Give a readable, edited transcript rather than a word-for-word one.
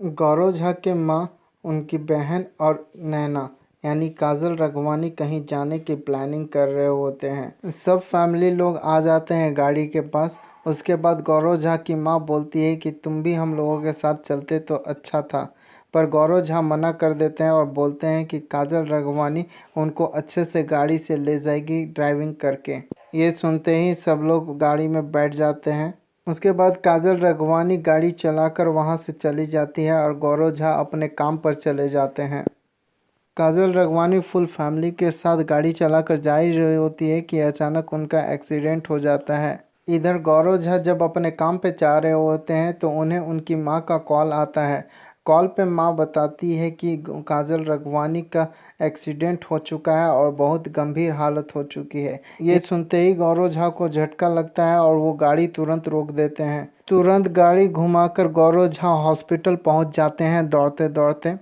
गौरव झा के माँ, उनकी बहन और नैना यानी काजल रघवानी कहीं जाने की प्लानिंग कर रहे होते हैं। सब फैमिली लोग आ जाते हैं गाड़ी के पास। उसके बाद गौरव झा की माँ बोलती है कि तुम भी हम लोगों के साथ चलते तो अच्छा था, पर गौरव झा मना कर देते हैं और बोलते हैं कि काजल रघवानी उनको अच्छे से गाड़ी से ले जाएगी ड्राइविंग करके। ये सुनते ही सब लोग गाड़ी में बैठ जाते हैं। उसके बाद काजल रघवानी गाड़ी चलाकर वहां से चली जाती है और गौरव झा अपने काम पर चले जाते हैं। काजल रघवानी फुल फैमिली के साथ गाड़ी चलाकर जा ही रही होती है कि अचानक उनका एक्सीडेंट हो जाता है। इधर गौरव झा जब अपने काम पे जा रहे होते हैं तो उन्हें उनकी माँ का कॉल आता है। कॉल पे माँ बताती है कि काजल रघवानी का एक्सीडेंट हो चुका है और बहुत गंभीर हालत हो चुकी है। ये सुनते ही गौरव झा को झटका लगता है और वो गाड़ी तुरंत रोक देते हैं। तुरंत गाड़ी घुमाकर गौरव झा हॉस्पिटल पहुंच जाते हैं दौड़ते दौड़ते।